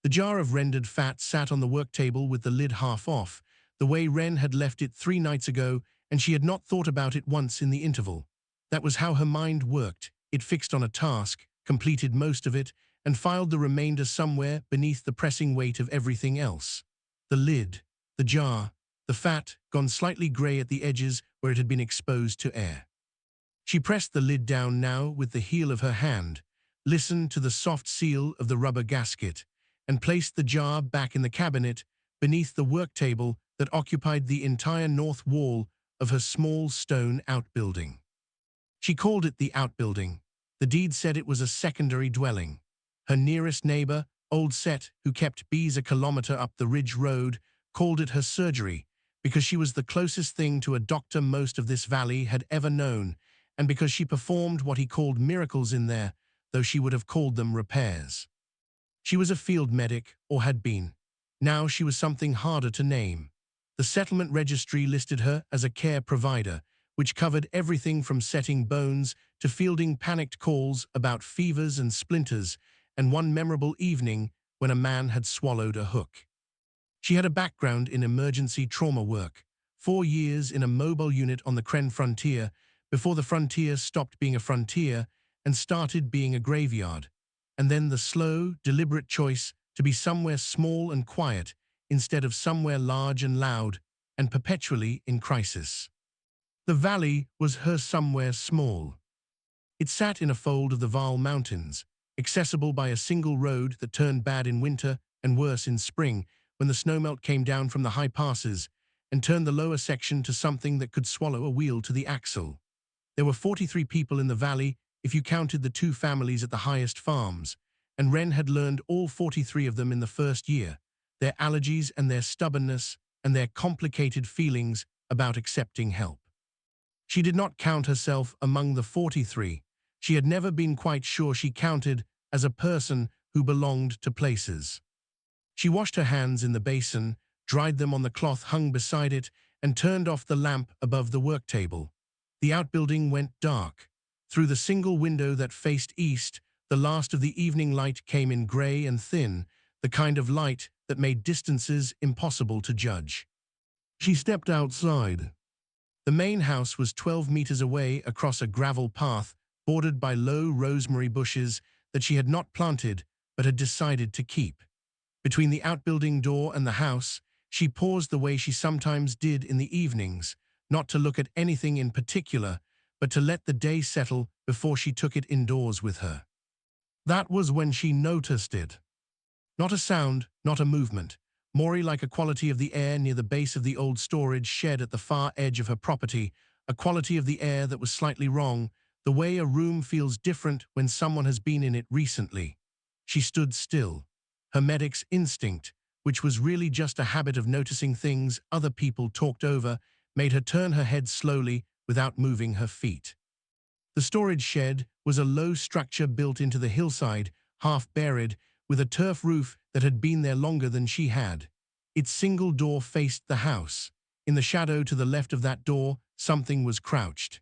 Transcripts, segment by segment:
The jar of rendered fat sat on the work table with the lid half off, the way Ren had left it 3 nights ago, and she had not thought about it once in the interval. That was how her mind worked. It fixed on a task, completed most of it, and filed the remainder somewhere beneath the pressing weight of everything else. The lid, the jar, the fat, gone slightly grey at the edges where it had been exposed to air. She pressed the lid down now with the heel of her hand, listened to the soft seal of the rubber gasket, and placed the jar back in the cabinet beneath the work table that occupied the entire north wall of her small stone outbuilding. She called it the outbuilding. The deed said it was a secondary dwelling. Her nearest neighbor, Old Set, who kept bees a kilometer up the ridge road, called it her surgery because she was the closest thing to a doctor most of this valley had ever known, and because she performed what he called miracles in there, though she would have called them repairs. She was a field medic, or had been. Now she was something harder to name. The settlement registry listed her as a care provider, which covered everything from setting bones to fielding panicked calls about fevers and splinters, and one memorable evening when a man had swallowed a hook. She had a background in emergency trauma work, 4 years in a mobile unit on the Kren frontier, before the frontier stopped being a frontier and started being a graveyard, and then the slow, deliberate choice to be somewhere small and quiet instead of somewhere large and loud and perpetually in crisis. The valley was her somewhere small. It sat in a fold of the Val Mountains, accessible by a single road that turned bad in winter and worse in spring when the snowmelt came down from the high passes and turned the lower section to something that could swallow a wheel to the axle. There were 43 people in the valley if you counted the 2 families at the highest farms, and Ren had learned all 43 of them in the first year, their allergies and their stubbornness and their complicated feelings about accepting help. She did not count herself among the 43. She had never been quite sure she counted as a person who belonged to places. She washed her hands in the basin, dried them on the cloth hung beside it, and turned off the lamp above the work table. The outbuilding went dark. Through the single window that faced east, the last of the evening light came in grey and thin, the kind of light that made distances impossible to judge. She stepped outside. The main house was 12 meters away across a gravel path bordered by low rosemary bushes that she had not planted but had decided to keep. Between the outbuilding door and the house, she paused the way she sometimes did in the evenings, not to look at anything in particular, but to let the day settle before she took it indoors with her. That was when she noticed it. Not a sound, not a movement, more like a quality of the air near the base of the old storage shed at the far edge of her property, a quality of the air that was slightly wrong, the way a room feels different when someone has been in it recently. She stood still. Her medic's instinct, which was really just a habit of noticing things other people talked over, made her turn her head slowly without moving her feet. The storage shed was a low structure built into the hillside, half buried, with a turf roof that had been there longer than she had. Its single door faced the house. In the shadow to the left of that door, something was crouched.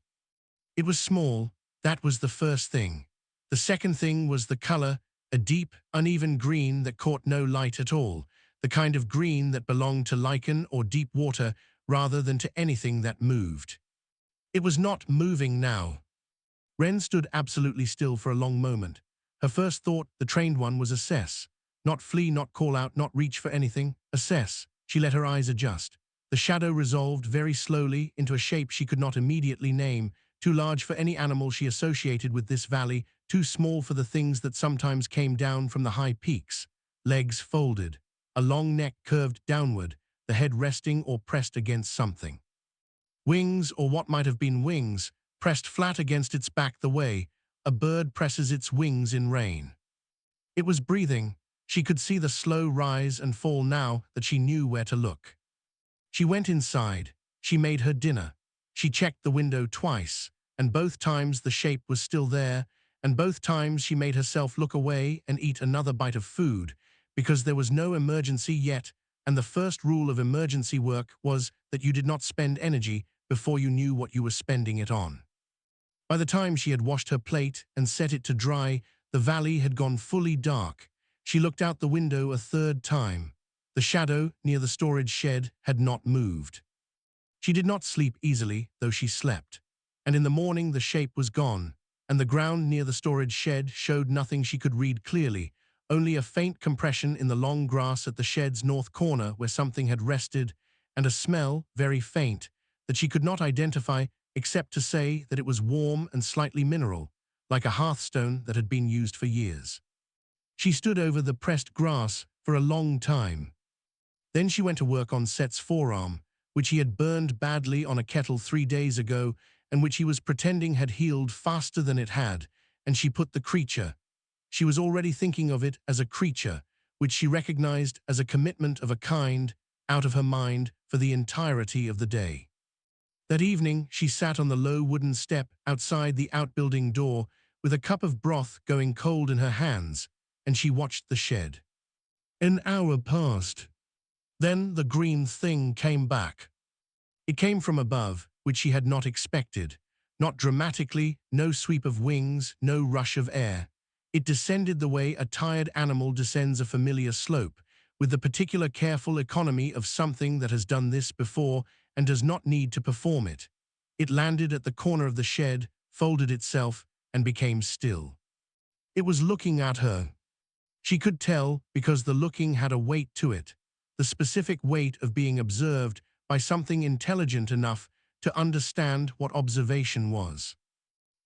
It was small. That was the first thing. The second thing was the color, a deep, uneven green that caught no light at all, the kind of green that belonged to lichen or deep water rather than to anything that moved. It was not moving now. Ren stood absolutely still for a long moment. Her first thought, the trained one, was assess. Not flee, not call out, not reach for anything. Assess. She let her eyes adjust. The shadow resolved very slowly into a shape she could not immediately name, too large for any animal she associated with this valley, too small for the things that sometimes came down from the high peaks. Legs folded. A long neck curved downward, the head resting or pressed against something. Wings, or what might have been wings, pressed flat against its back the way a bird presses its wings in rain. It was breathing. She could see the slow rise and fall now that she knew where to look. She went inside. She made her dinner. She checked the window twice, and both times the shape was still there, and both times she made herself look away and eat another bite of food, because there was no emergency yet, and the first rule of emergency work was that you did not spend energy before you knew what you were spending it on. By the time she had washed her plate and set it to dry, the valley had gone fully dark. She looked out the window a third time. The shadow near the storage shed had not moved. She did not sleep easily, though she slept. And in the morning the shape was gone, and the ground near the storage shed showed nothing she could read clearly, only a faint compression in the long grass at the shed's north corner where something had rested, and a smell, very faint, that she could not identify except to say that it was warm and slightly mineral, like a hearthstone that had been used for years. She stood over the pressed grass for a long time. Then she went to work on Set's forearm, which he had burned badly on a kettle 3 days ago and which he was pretending had healed faster than it had, and she put the creature. She was already thinking of it as a creature, which she recognized as a commitment of a kind, out of her mind for the entirety of the day. That evening, she sat on the low wooden step outside the outbuilding door with a cup of broth going cold in her hands, and she watched the shed. An hour passed. Then the green thing came back. It came from above, which she had not expected. Not dramatically, no sweep of wings, no rush of air. It descended the way a tired animal descends a familiar slope, with the particular careful economy of something that has done this before and does not need to perform it. It landed at the corner of the shed, folded itself, and became still. It was looking at her. She could tell because the looking had a weight to it, the specific weight of being observed by something intelligent enough to understand what observation was.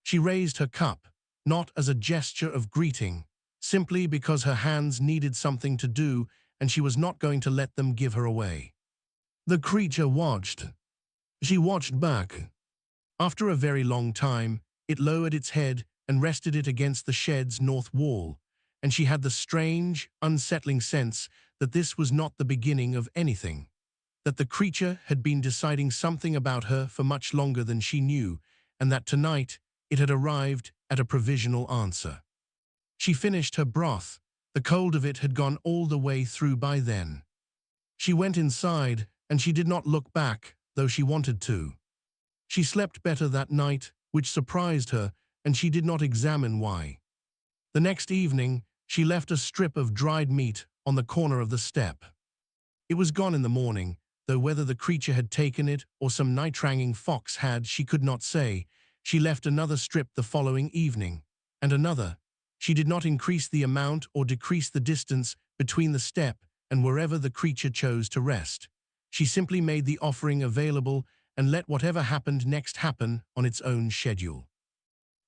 She raised her cup, not as a gesture of greeting, simply because her hands needed something to do and she was not going to let them give her away. The creature watched. She watched back. After a very long time, it lowered its head and rested it against the shed's north wall, and she had the strange, unsettling sense that this was not the beginning of anything, that the creature had been deciding something about her for much longer than she knew, and that tonight it had arrived at a provisional answer. She finished her broth. The cold of it had gone all the way through by then. She went inside, and she did not look back, though she wanted to. She slept better that night, which surprised her, and she did not examine why. The next evening, she left a strip of dried meat on the corner of the step. It was gone in the morning, though whether the creature had taken it or some night-ranging fox had, she could not say. She left another strip the following evening, and another. She did not increase the amount or decrease the distance between the step and wherever the creature chose to rest. She simply made the offering available and let whatever happened next happen on its own schedule.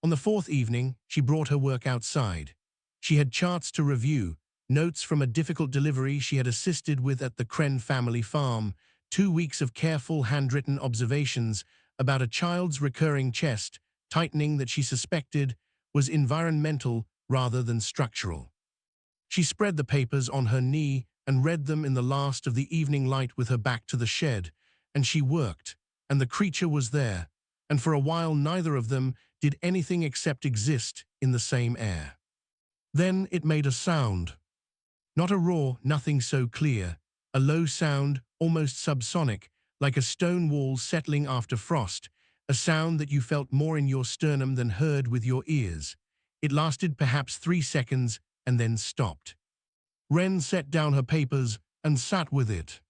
On the fourth evening, she brought her work outside. She had charts to review, notes from a difficult delivery she had assisted with at the Kren family farm, 2 weeks of careful handwritten observations about a child's recurring chest tightening that she suspected was environmental rather than structural. She spread the papers on her knee and read them in the last of the evening light with her back to the shed, and she worked, and the creature was there, and for a while neither of them did anything except exist in the same air. Then it made a sound. Not a roar, nothing so clear, a low sound, almost subsonic, like a stone wall settling after frost, a sound that you felt more in your sternum than heard with your ears. It lasted perhaps 3 seconds and then stopped. Wren set down her papers and sat with it.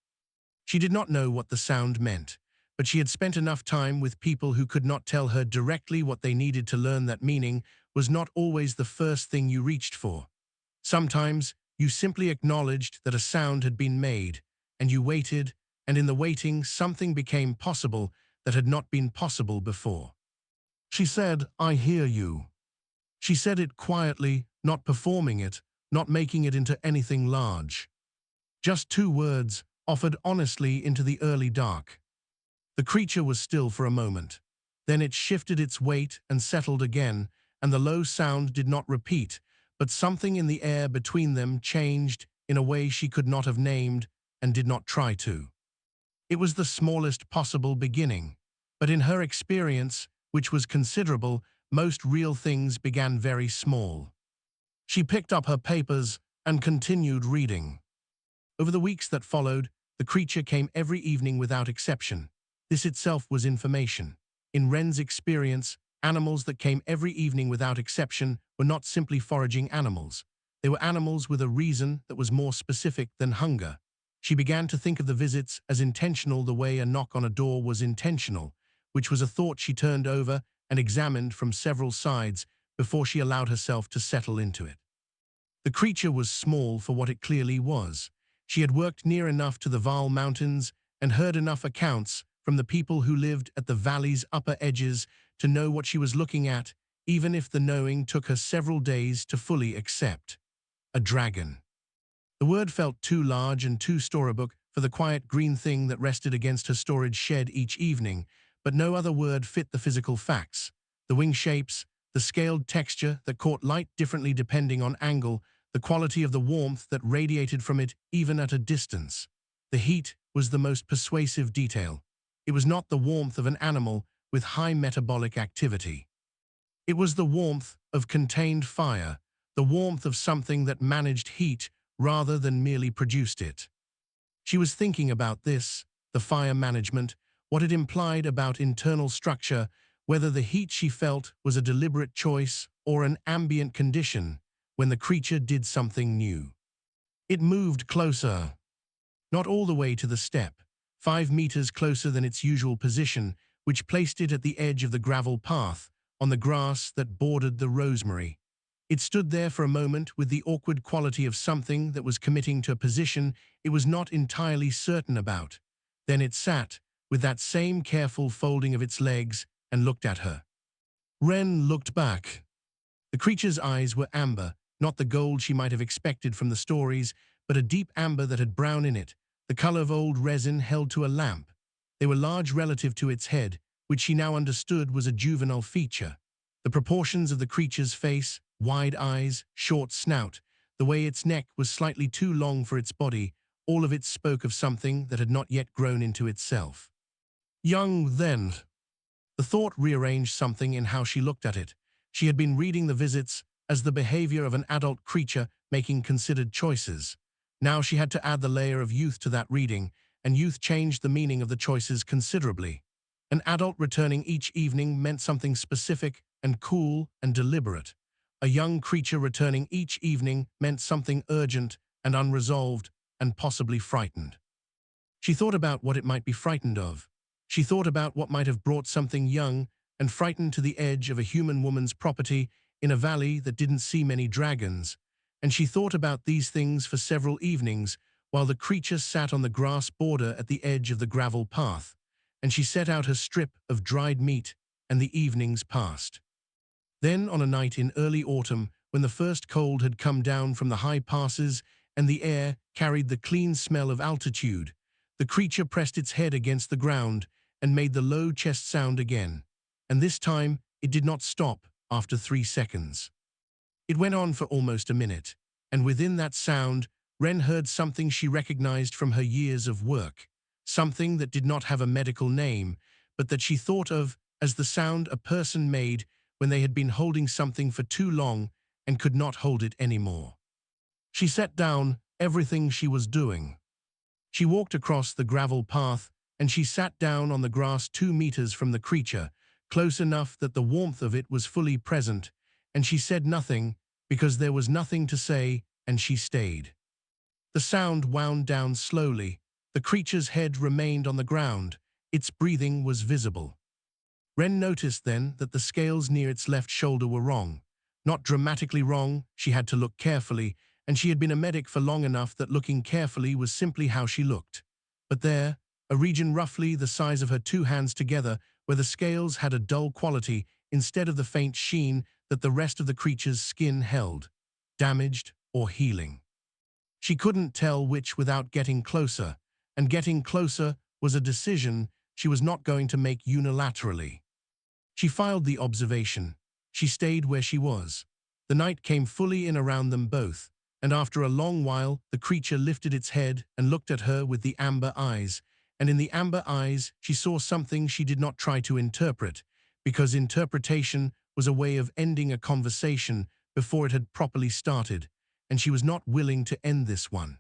She did not know what the sound meant, but she had spent enough time with people who could not tell her directly what they needed to learn that meaning was not always the first thing you reached for. Sometimes you simply acknowledged that a sound had been made, and you waited, and in the waiting something became possible that had not been possible before. She said, "I hear you." She said it quietly, not performing it, not making it into anything large. Just 2 words, offered honestly into the early dark. The creature was still for a moment. Then it shifted its weight and settled again, and the low sound did not repeat, but something in the air between them changed in a way she could not have named and did not try to. It was the smallest possible beginning, but in her experience, which was considerable, most real things began very small. She picked up her papers and continued reading. Over the weeks that followed, the creature came every evening without exception. This itself was information. In Wren's experience, animals that came every evening without exception were not simply foraging animals. They were animals with a reason that was more specific than hunger. She began to think of the visits as intentional the way a knock on a door was intentional, which was a thought she turned over and examined from several sides before she allowed herself to settle into it. The creature was small for what it clearly was. She had worked near enough to the Val Mountains and heard enough accounts from the people who lived at the valley's upper edges to know what she was looking at, even if the knowing took her several days to fully accept. A dragon. The word felt too large and too storybook for the quiet green thing that rested against her storage shed each evening, but no other word fit the physical facts. The wing shapes, the scaled texture that caught light differently depending on angle, the quality of the warmth that radiated from it even at a distance. The heat was the most persuasive detail. It was not the warmth of an animal with high metabolic activity. It was the warmth of contained fire, the warmth of something that managed heat rather than merely produced it. She was thinking about this, the fire management, what it implied about internal structure, whether the heat she felt was a deliberate choice or an ambient condition, when the creature did something new. It moved closer. Not all the way to the step, 5 meters closer than its usual position, which placed it at the edge of the gravel path, on the grass that bordered the rosemary. It stood there for a moment with the awkward quality of something that was committing to a position it was not entirely certain about. Then it sat, with that same careful folding of its legs, and looked at her. Wren looked back. The creature's eyes were amber, not the gold she might have expected from the stories, but a deep amber that had brown in it, the color of old resin held to a lamp. They were large relative to its head, which she now understood was a juvenile feature. The proportions of the creature's face, wide eyes, short snout, the way its neck was slightly too long for its body, all of it spoke of something that had not yet grown into itself. Young then. The thought rearranged something in how she looked at it. She had been reading the visits as the behavior of an adult creature making considered choices. Now she had to add the layer of youth to that reading, and youth changed the meaning of the choices considerably. An adult returning each evening meant something specific and cool and deliberate. A young creature returning each evening meant something urgent and unresolved and possibly frightened. She thought about what it might be frightened of. She thought about what might have brought something young and frightened to the edge of a human woman's property in a valley that didn't see many dragons, and she thought about these things for several evenings while the creature sat on the grass border at the edge of the gravel path, and she set out her strip of dried meat, and the evenings passed. Then, on a night in early autumn, when the first cold had come down from the high passes and the air carried the clean smell of altitude, the creature pressed its head against the ground and made the low chest sound again, and this time it did not stop after 3 seconds. It went on for almost a minute, and within that sound, Wren heard something she recognized from her years of work, something that did not have a medical name, but that she thought of as the sound a person made when they had been holding something for too long and could not hold it anymore. She set down everything she was doing. She walked across the gravel path, and she sat down on the grass 2 meters from the creature, close enough that the warmth of it was fully present, and she said nothing because there was nothing to say, and she stayed. The sound wound down slowly. The creature's head remained on the ground. Its breathing was visible. Wren noticed then that the scales near its left shoulder were wrong. Not dramatically wrong, she had to look carefully, and she had been a medic for long enough that looking carefully was simply how she looked. But there, a region roughly the size of her 2 hands together, where the scales had a dull quality instead of the faint sheen that the rest of the creature's skin held, damaged or healing. She couldn't tell which without getting closer, and getting closer was a decision she was not going to make unilaterally. She filed the observation. She stayed where she was. The night came fully in around them both, and after a long while the creature lifted its head and looked at her with the amber eyes, and in the amber eyes she saw something she did not try to interpret, because interpretation was a way of ending a conversation before it had properly started, and she was not willing to end this one.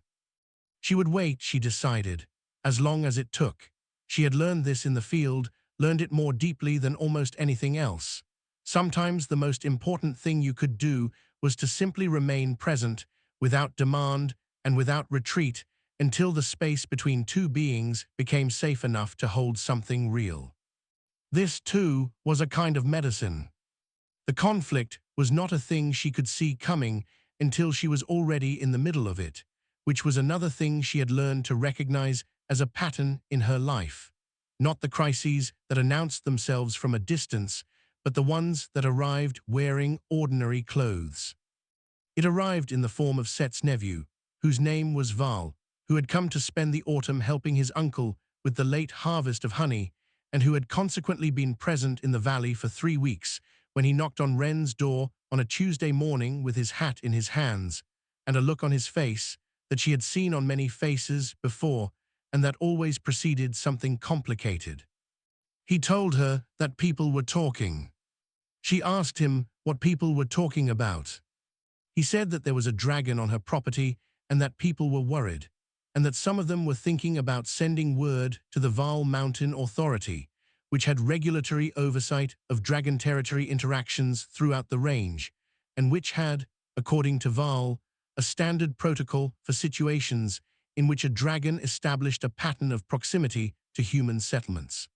She would wait, she decided, as long as it took. She had learned this in the field, learned it more deeply than almost anything else. Sometimes the most important thing you could do was to simply remain present, without demand and without retreat, until the space between two beings became safe enough to hold something real. This, too, was a kind of medicine. The conflict was not a thing she could see coming until she was already in the middle of it, which was another thing she had learned to recognize as a pattern in her life. Not the crises that announced themselves from a distance, but the ones that arrived wearing ordinary clothes. It arrived in the form of Set's nephew, whose name was Val, who had come to spend the autumn helping his uncle with the late harvest of honey, and who had consequently been present in the valley for 3 weeks, when he knocked on Wren's door on a Tuesday morning with his hat in his hands, and a look on his face that she had seen on many faces before, and that always preceded something complicated. He told her that people were talking. She asked him what people were talking about. He said that there was a dragon on her property and that people were worried, and that some of them were thinking about sending word to the Val Mountain Authority, which had regulatory oversight of dragon territory interactions throughout the range, and which had, according to Val, a standard protocol for situations in which a dragon established a pattern of proximity to human settlements.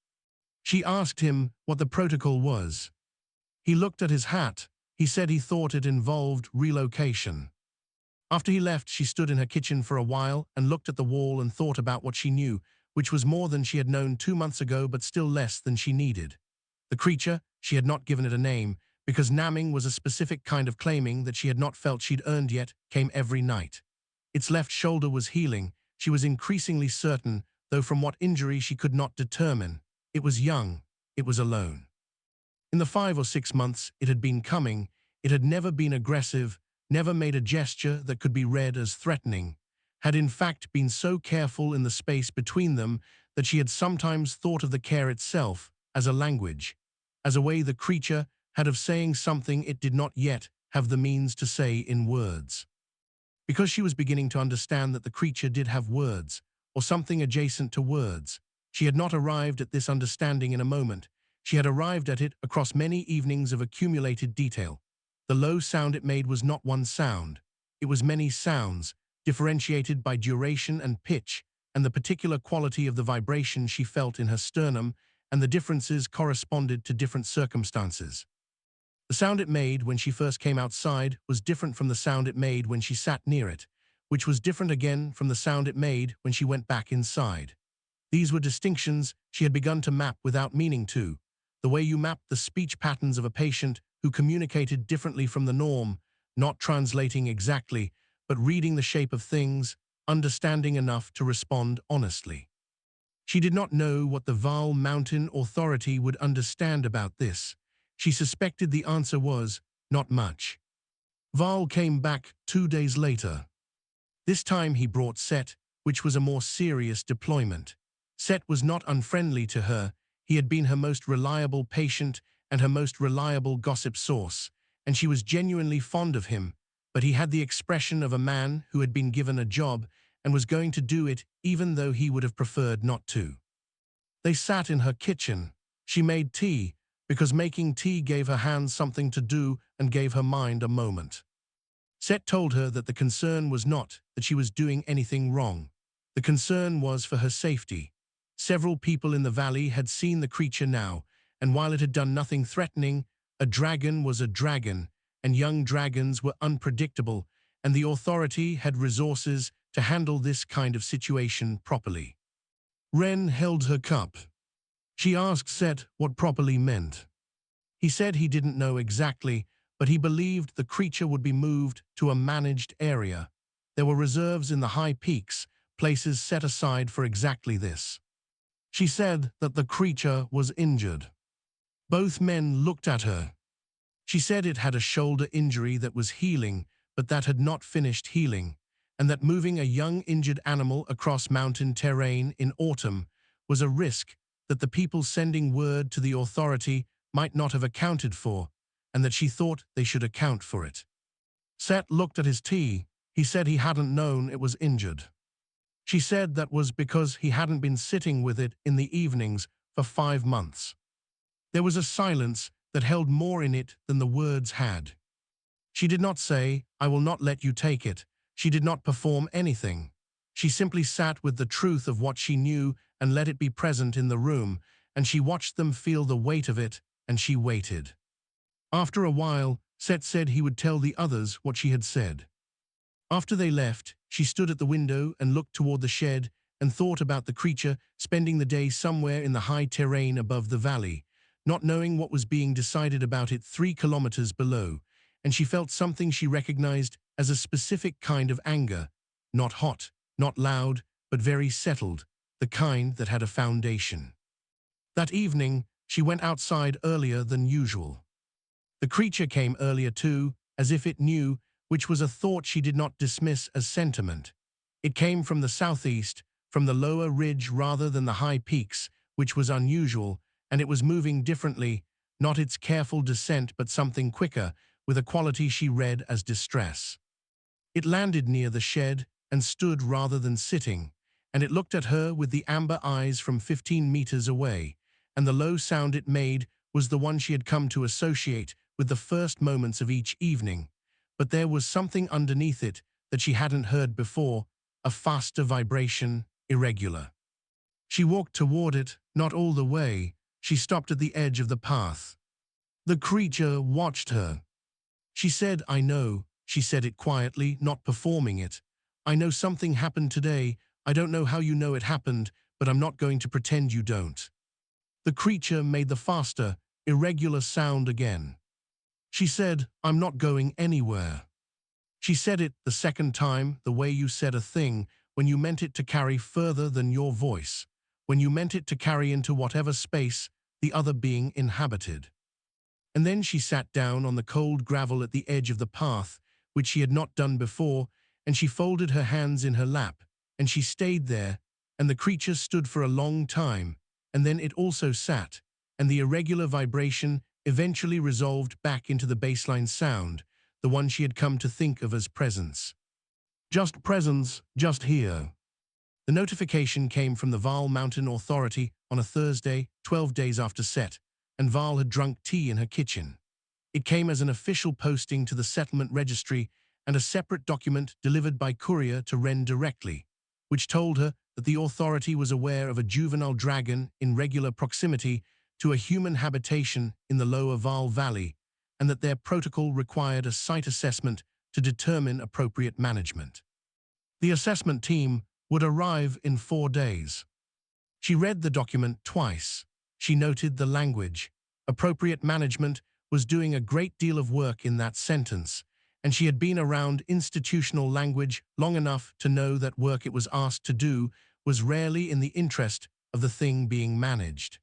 She asked him what the protocol was. He looked at his hat. He said he thought it involved relocation. After he left, she stood in her kitchen for a while and looked at the wall and thought about what she knew, which was more than she had known 2 months ago, but still less than she needed. The creature, she had not given it a name, because naming was a specific kind of claiming that she had not felt she'd earned yet, came every night. Its left shoulder was healing, she was increasingly certain, though from what injury she could not determine. It was young, it was alone. In the 5 or 6 months it had been coming, it had never been aggressive, never made a gesture that could be read as threatening, had in fact been so careful in the space between them that she had sometimes thought of the care itself as a language, as a way the creature had of saying something it did not yet have the means to say in words. Because she was beginning to understand that the creature did have words, or something adjacent to words, she had not arrived at this understanding in a moment. She had arrived at it across many evenings of accumulated detail. The low sound it made was not one sound. It was many sounds, differentiated by duration and pitch, and the particular quality of the vibration she felt in her sternum, and the differences corresponded to different circumstances. The sound it made when she first came outside was different from the sound it made when she sat near it, which was different again from the sound it made when she went back inside. These were distinctions she had begun to map without meaning to, the way you map the speech patterns of a patient who communicated differently from the norm, not translating exactly, but reading the shape of things, understanding enough to respond honestly. She did not know what the Val Mountain Authority would understand about this. She suspected the answer was, not much. Val came back 2 days later. This time he brought Set, which was a more serious deployment. Set was not unfriendly to her. He had been her most reliable patient and her most reliable gossip source, and she was genuinely fond of him, but he had the expression of a man who had been given a job and was going to do it even though he would have preferred not to. They sat in her kitchen. She made tea, because making tea gave her hands something to do and gave her mind a moment. Set told her that the concern was not that she was doing anything wrong. The concern was for her safety. Several people in the valley had seen the creature now, and while it had done nothing threatening, a dragon was a dragon, and young dragons were unpredictable, and the authority had resources to handle this kind of situation properly. Wren held her cup. She asked Set what properly meant. He said he didn't know exactly, but he believed the creature would be moved to a managed area. There were reserves in the high peaks, places set aside for exactly this. She said that the creature was injured. Both men looked at her. She said it had a shoulder injury that was healing, but that had not finished healing, and that moving a young injured animal across mountain terrain in autumn was a risk that the people sending word to the authority might not have accounted for, and that she thought they should account for it. Set looked at his tea. He said he hadn't known it was injured. She said that was because he hadn't been sitting with it in the evenings for 5 months. There was a silence that held more in it than the words had. She did not say, "I will not let you take it." She did not perform anything. She simply sat with the truth of what she knew and let it be present in the room, and she watched them feel the weight of it, and she waited. After a while, Set said he would tell the others what she had said. After they left, she stood at the window and looked toward the shed and thought about the creature spending the day somewhere in the high terrain above the valley, not knowing what was being decided about it 3 kilometers below, and she felt something she recognized as a specific kind of anger, not hot, not loud, but very settled, the kind that had a foundation. That evening, she went outside earlier than usual. The creature came earlier too, as if it knew, which was a thought she did not dismiss as sentiment. It came from the southeast, from the lower ridge rather than the high peaks, which was unusual, and it was moving differently, not its careful descent but something quicker, with a quality she read as distress. It landed near the shed and stood rather than sitting, and it looked at her with the amber eyes from 15 meters away, and the low sound it made was the one she had come to associate with the first moments of each evening, but there was something underneath it that she hadn't heard before, a faster vibration, irregular. She walked toward it, not all the way. She stopped at the edge of the path. The creature watched her. She said, "I know." She said it quietly, not performing it. "I know something happened today. I don't know how you know it happened, but I'm not going to pretend you don't." The creature made the faster, irregular sound again. She said, "I'm not going anywhere." She said it the second time the way you said a thing, when you meant it to carry further than your voice, when you meant it to carry into whatever space the other being inhabited. And then she sat down on the cold gravel at the edge of the path, which she had not done before, and she folded her hands in her lap, and she stayed there, and the creature stood for a long time, and then it also sat, and the irregular vibration eventually resolved back into the baseline sound, the one she had come to think of as presence. Just presence, just here. The notification came from the Val Mountain Authority on a Thursday, 12 days after Set, and Val had drunk tea in her kitchen. It came as an official posting to the settlement registry and a separate document delivered by courier to Wren directly, which told her that the authority was aware of a juvenile dragon in regular proximity to a human habitation in the lower Val Valley, and that their protocol required a site assessment to determine appropriate management. The assessment team would arrive in 4 days. She read the document twice. She noted the language. Appropriate management was doing a great deal of work in that sentence, and she had been around institutional language long enough to know that work it was asked to do was rarely in the interest of the thing being managed.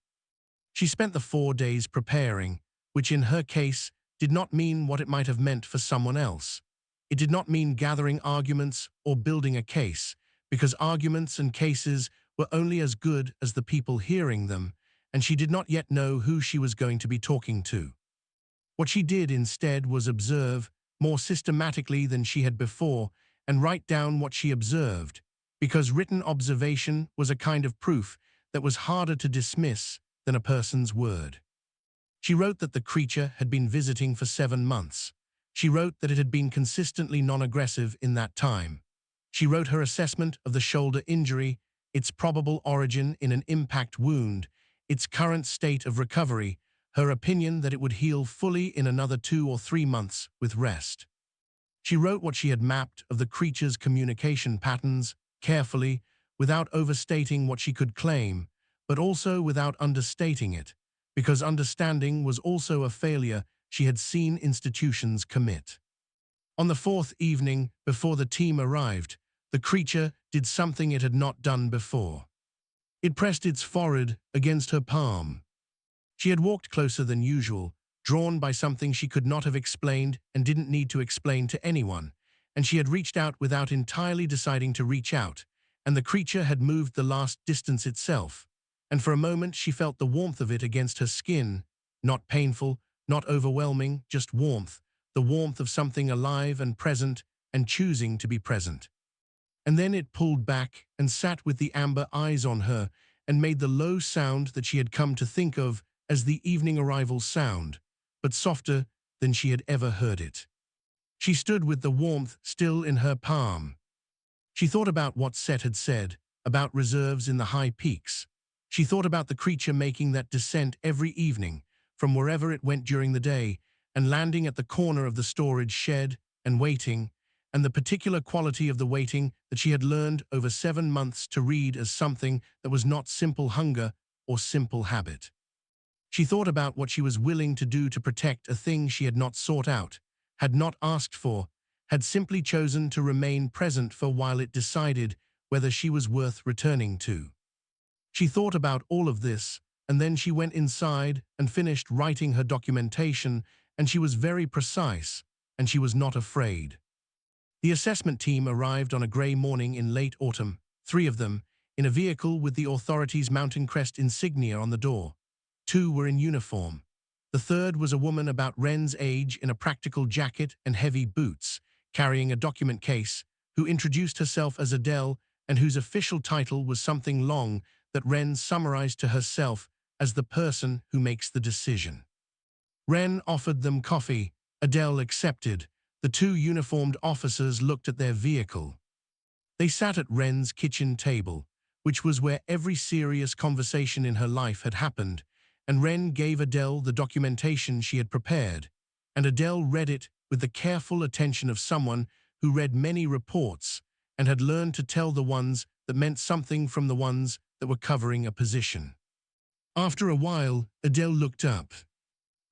She spent the 4 days preparing, which in her case did not mean what it might have meant for someone else. It did not mean gathering arguments or building a case, because arguments and cases were only as good as the people hearing them, and she did not yet know who she was going to be talking to. What she did instead was observe, more systematically than she had before, and write down what she observed, because written observation was a kind of proof that was harder to dismiss than a person's word. She wrote that the creature had been visiting for 7 months. She wrote that it had been consistently non-aggressive in that time. She wrote her assessment of the shoulder injury, its probable origin in an impact wound, its current state of recovery, her opinion that it would heal fully in another 2 or 3 months with rest. She wrote what she had mapped of the creature's communication patterns, carefully, without overstating what she could claim, but also without understating it, because understanding was also a failure she had seen institutions commit. On the 4th evening, before the team arrived, the creature did something it had not done before. It pressed its forehead against her palm. She had walked closer than usual, drawn by something she could not have explained and didn't need to explain to anyone, and she had reached out without entirely deciding to reach out, and the creature had moved the last distance itself, and for a moment she felt the warmth of it against her skin, not painful, not overwhelming, just warmth, the warmth of something alive and present and choosing to be present. And then it pulled back and sat with the amber eyes on her and made the low sound that she had come to think of as the evening arrival sound, but softer than she had ever heard it. She stood with the warmth still in her palm. She thought about what Set had said, about reserves in the high peaks. She thought about the creature making that descent every evening, from wherever it went during the day, and landing at the corner of the storage shed, and waiting, and the particular quality of the waiting that she had learned over 7 months to read as something that was not simple hunger or simple habit. She thought about what she was willing to do to protect a thing she had not sought out, had not asked for, had simply chosen to remain present for while it decided whether she was worth returning to. She thought about all of this, and then she went inside and finished writing her documentation, and she was very precise, and she was not afraid. The assessment team arrived on a grey morning in late autumn, 3 of them, in a vehicle with the authorities' mountain crest insignia on the door. 2 were in uniform. The third was a woman about Ren's age in a practical jacket and heavy boots, carrying a document case, who introduced herself as Adele and whose official title was something long that Ren summarized to herself as the person who makes the decision. Ren offered them coffee. Adele accepted. The 2 uniformed officers looked at their vehicle. They sat at Ren's kitchen table, which was where every serious conversation in her life had happened, and Ren gave Adele the documentation she had prepared, and Adele read it with the careful attention of someone who read many reports and had learned to tell the ones that meant something from the ones that were covering a position. After a while, Adele looked up.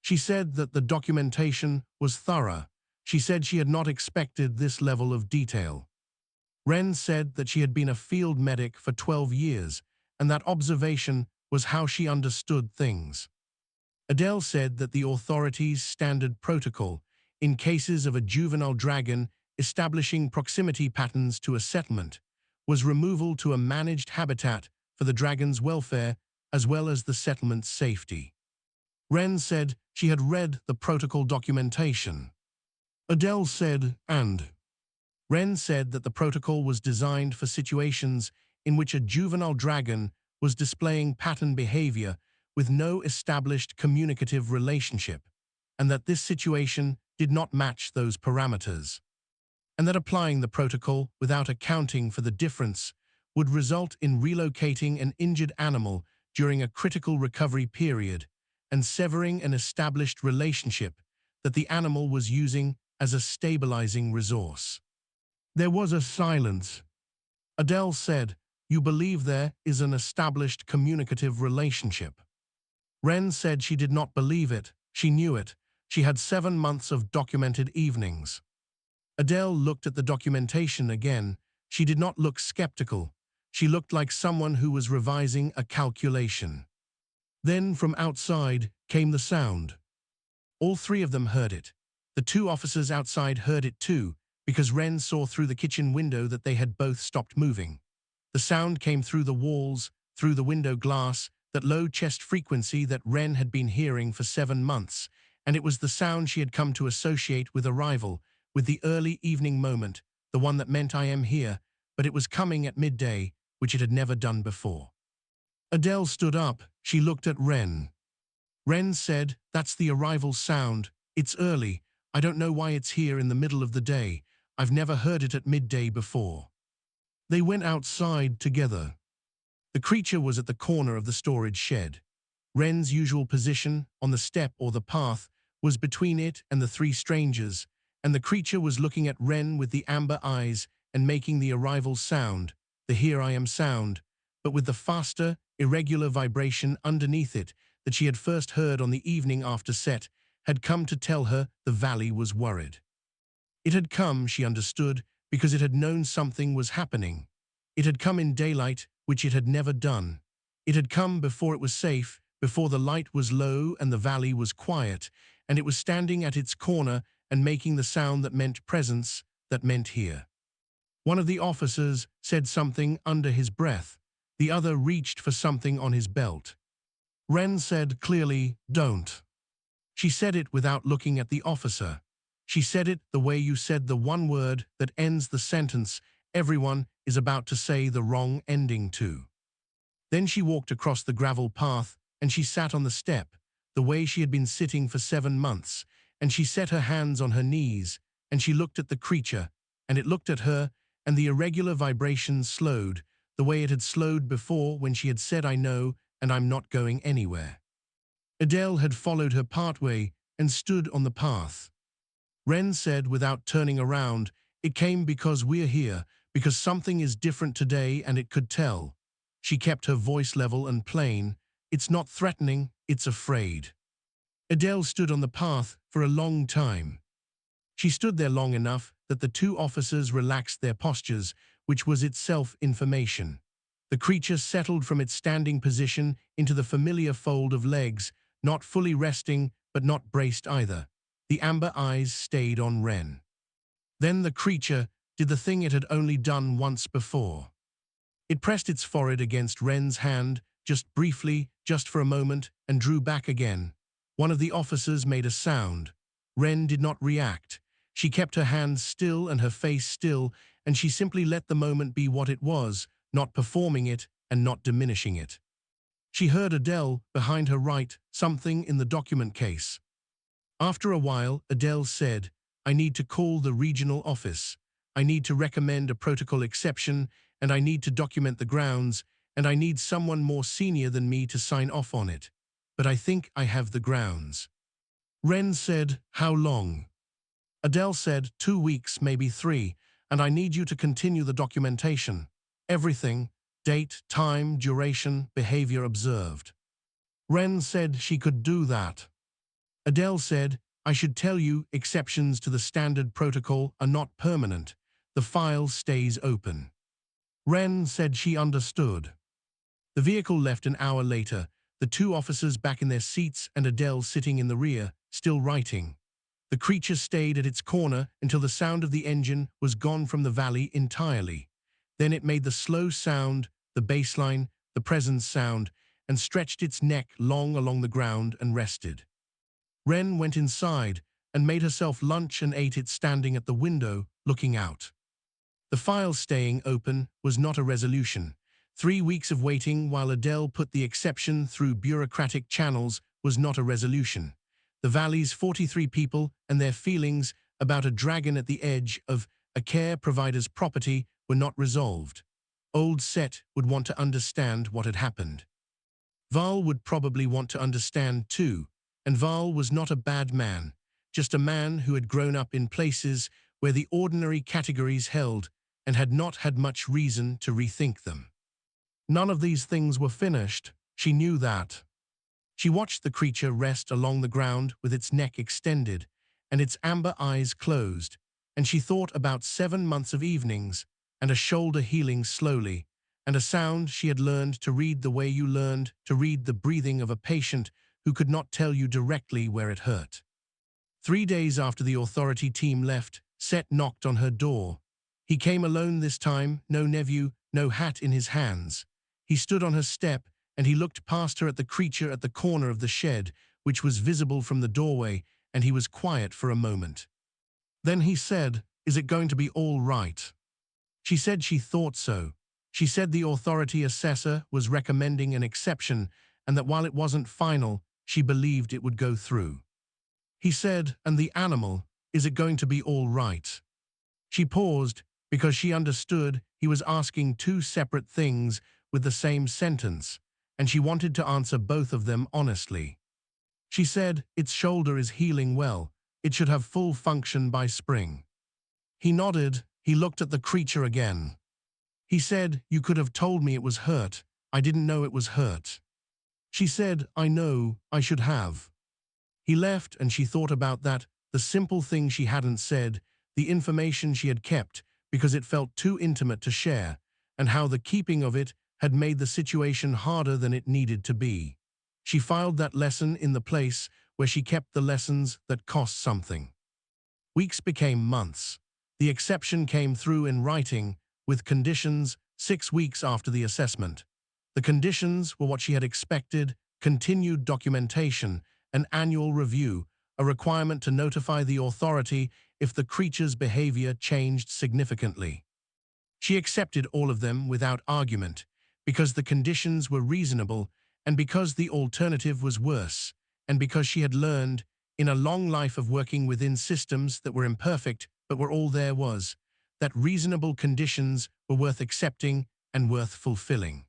She said that the documentation was thorough. She said she had not expected this level of detail. Ren said that she had been a field medic for 12 years, and that observation was how she understood things. Adele said that the authorities' standard protocol, in cases of a juvenile dragon establishing proximity patterns to a settlement, was removal to a managed habitat for the dragon's welfare as well as the settlement's safety. Ren said she had read the protocol documentation. Adele said, and Ren said that the protocol was designed for situations in which a juvenile dragon was displaying pattern behavior with no established communicative relationship, and that this situation did not match those parameters, and that applying the protocol without accounting for the difference would result in relocating an injured animal during a critical recovery period and severing an established relationship that the animal was using as a stabilizing resource. There was a silence. Adele said, "You believe there is an established communicative relationship?" Ren said she did not believe it. She knew it. She had 7 months of documented evenings. Adele looked at the documentation again. She did not look skeptical. She looked like someone who was revising a calculation. Then from outside came the sound. All 3 of them heard it. The 2 officers outside heard it too, because Ren saw through the kitchen window that they had both stopped moving. The sound came through the walls, through the window glass, that low chest frequency that Ren had been hearing for 7 months, and it was the sound she had come to associate with arrival, with the early evening moment, the one that meant I am here, but it was coming at midday, which it had never done before. Adele stood up. She looked at Ren. Ren said, "That's the arrival sound. It's early. I don't know why it's here in the middle of the day. I've never heard it at midday before." They went outside together. The creature was at the corner of the storage shed. Ren's usual position, on the step or the path, was between it and the 3 strangers, and the creature was looking at Ren with the amber eyes and making the arrival sound, the "here I am" sound, but with the faster, irregular vibration underneath it that she had first heard on the evening after Set had come to tell her the valley was worried. It had come, she understood, because it had known something was happening. It had come in daylight, which it had never done. It had come before it was safe, before the light was low and the valley was quiet, and it was standing at its corner and making the sound that meant presence, that meant here. One of the officers said something under his breath. The other reached for something on his belt. Ren said clearly, "Don't." She said it without looking at the officer. She said it the way you said the one word that ends the sentence everyone is about to say the wrong ending to. Then she walked across the gravel path and she sat on the step, the way she had been sitting for 7 months, and she set her hands on her knees. and she looked at the creature, and it looked at her, and the irregular vibrations slowed, the way it had slowed before when she had said, "I know, and I'm not going anywhere." Adele had followed her partway and stood on the path. Ren said without turning around, "It came because we're here, because something is different today and it could tell." She kept her voice level and plain. "It's not threatening, it's afraid." Adele stood on the path for a long time. She stood there long enough that the two officers relaxed their postures, which was itself information. The creature settled from its standing position into the familiar fold of legs, not fully resting but not braced either. The amber eyes stayed on Ren. Then the creature did the thing it had only done once before. It pressed its forehead against Ren's hand, just briefly, just for a moment, and drew back again. One of the officers made a sound. Ren did not react. She kept her hands still and her face still, and she simply let the moment be what it was, not performing it and not diminishing it. She heard Adele, behind her right, something in the document case. After a while, Adele said, "I need to call the regional office. I need to recommend a protocol exception, and I need to document the grounds, and I need someone more senior than me to sign off on it. But I think I have the grounds." Ren said, "How long?" Adele said, 2 weeks, maybe 3, and I need you to continue the documentation. Everything, date, time, duration, behavior observed. Ren said she could do that. Adele said, "I should tell you, exceptions to the standard protocol are not permanent. The file stays open." Ren said she understood. The vehicle left an hour later, the two officers back in their seats and Adele sitting in the rear, still writing. The creature stayed at its corner until the sound of the engine was gone from the valley entirely. Then it made the slow sound, the bassline, the presence sound, and stretched its neck long along the ground and rested. Ren went inside and made herself lunch and ate it standing at the window, looking out. The file staying open was not a resolution. 3 weeks of waiting while Adele put the exception through bureaucratic channels was not a resolution. The valley's 43 people and their feelings about a dragon at the edge of a care provider's property were not resolved. Old Set would want to understand what had happened. Val would probably want to understand too, and Val was not a bad man, just a man who had grown up in places where the ordinary categories held and had not had much reason to rethink them. None of these things were finished, she knew that. She watched the creature rest along the ground with its neck extended and its amber eyes closed, and she thought about 7 months of evenings and a shoulder healing slowly, and a sound she had learned to read the way you learned to read the breathing of a patient who could not tell you directly where it hurt. 3 days after the authority team left, Set knocked on her door. He came alone this time, no nephew, no hat in his hands. He stood on her step, and he looked past her at the creature at the corner of the shed, which was visible from the doorway, and he was quiet for a moment. Then he said, "Is it going to be all right?" She said she thought so. She said the authority assessor was recommending an exception, and that while it wasn't final, she believed it would go through. He said, "And the animal, is it going to be all right?" She paused, because she understood he was asking 2 separate things with the same sentence, and she wanted to answer both of them honestly. She said, "Its shoulder is healing well. It should have full function by spring." He nodded. He looked at the creature again. He said, "You could have told me it was hurt. I didn't know it was hurt." She said, "I know, I should have." He left, and she thought about that, the simple thing she hadn't said, the information she had kept because it felt too intimate to share, and how the keeping of it had made the situation harder than it needed to be. She filed that lesson in the place where she kept the lessons that cost something. Weeks became months. The exception came through in writing, with conditions, 6 weeks after the assessment. The conditions were what she had expected: continued documentation, an annual review, a requirement to notify the authority if the creature's behavior changed significantly. She accepted all of them without argument, because the conditions were reasonable, and because the alternative was worse, and because she had learned, in a long life of working within systems that were imperfect, but were all there was, that reasonable conditions were worth accepting and worth fulfilling.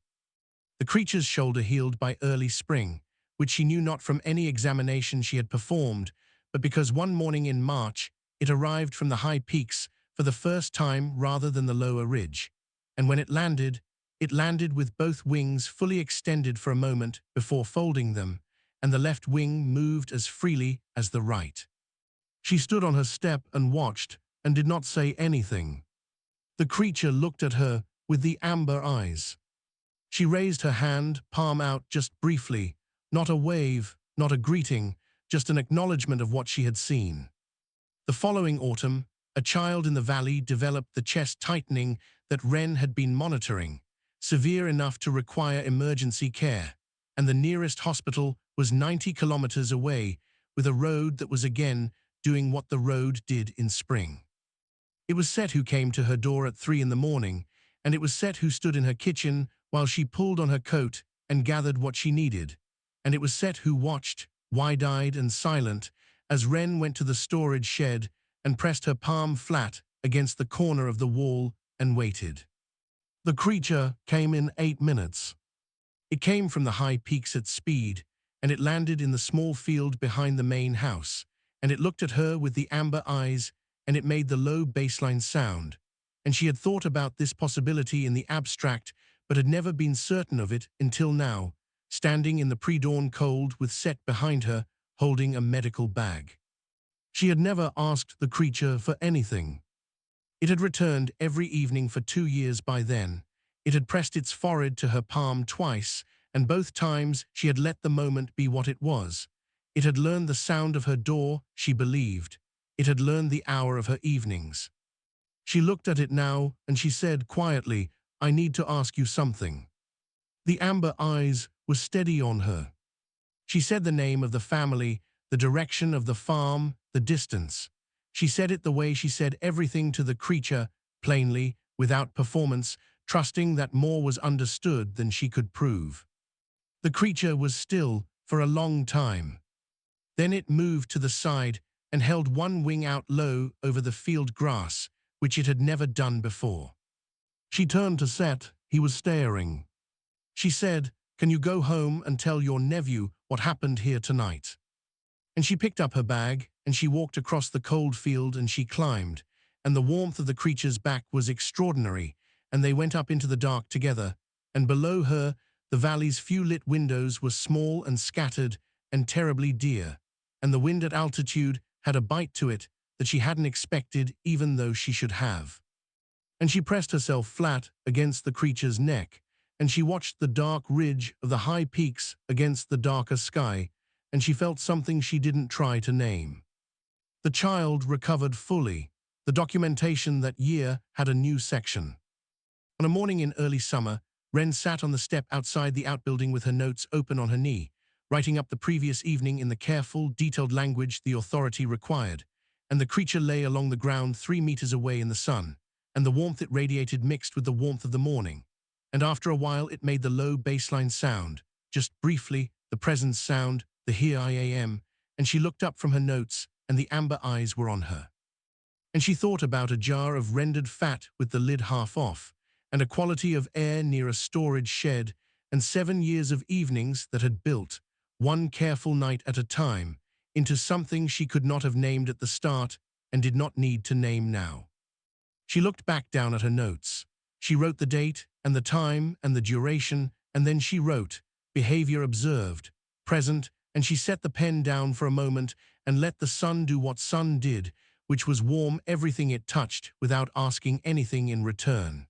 The creature's shoulder healed by early spring, which she knew not from any examination she had performed, but because one morning in March it arrived from the high peaks for the first time rather than the lower ridge, and when it landed with both wings fully extended for a moment before folding them, and the left wing moved as freely as the right. She stood on her step and watched, and did not say anything. The creature looked at her with the amber eyes. She raised her hand, palm out just briefly, not a wave, not a greeting, just an acknowledgement of what she had seen. The following autumn, a child in the valley developed the chest tightening that Wren had been monitoring, severe enough to require emergency care, and the nearest hospital was 90 kilometers away, with a road that was again doing what the road did in spring. It was Set who came to her door at 3 in the morning, and it was Set who stood in her kitchen while she pulled on her coat and gathered what she needed, and it was Set who watched, wide-eyed and silent, as Wren went to the storage shed and pressed her palm flat against the corner of the wall and waited. The creature came in 8 minutes. It came from the high peaks at speed, and it landed in the small field behind the main house, and it looked at her with the amber eyes, and it made the low baseline sound, and she had thought about this possibility in the abstract but had never been certain of it until now, standing in the pre-dawn cold with Set behind her, holding a medical bag. She had never asked the creature for anything. It had returned every evening for 2 years by then. It had pressed its forehead to her palm twice, and both times she had let the moment be what it was. It had learned the sound of her door, she believed. It had learned the hour of her evenings. She looked at it now, and she said quietly, "I need to ask you something." The amber eyes were steady on her. She said the name of the family, the direction of the farm, the distance. She said it the way she said everything to the creature, plainly, without performance, trusting that more was understood than she could prove. The creature was still for a long time. Then it moved to the side and held one wing out low over the field grass, which it had never done before. She turned to Set. He was staring. She said, "Can you go home and tell your nephew what happened here tonight?" And she picked up her bag, and she walked across the cold field, and she climbed, and the warmth of the creature's back was extraordinary, and they went up into the dark together, and below her, the valley's few lit windows were small and scattered and terribly dear, and the wind at altitude had a bite to it that she hadn't expected even though she should have. And she pressed herself flat against the creature's neck, and she watched the dark ridge of the high peaks against the darker sky, and she felt something she didn't try to name. The child recovered fully. The documentation that year had a new section. On a morning in early summer, Wren sat on the step outside the outbuilding with her notes open on her knee, writing up the previous evening in the careful, detailed language the authority required, and the creature lay along the ground 3 meters away in the sun, and the warmth it radiated mixed with the warmth of the morning, and after a while it made the low baseline sound, just briefly, the presence sound, the here I am, and she looked up from her notes, and the amber eyes were on her. And she thought about a jar of rendered fat with the lid half off, and a quality of air near a storage shed, and 7 years of evenings that had built, one careful night at a time, into something she could not have named at the start and did not need to name now. She looked back down at her notes. She wrote the date and the time and the duration, and then she wrote, behavior observed, present, and she set the pen down for a moment and let the sun do what sun did, which was warm everything it touched without asking anything in return.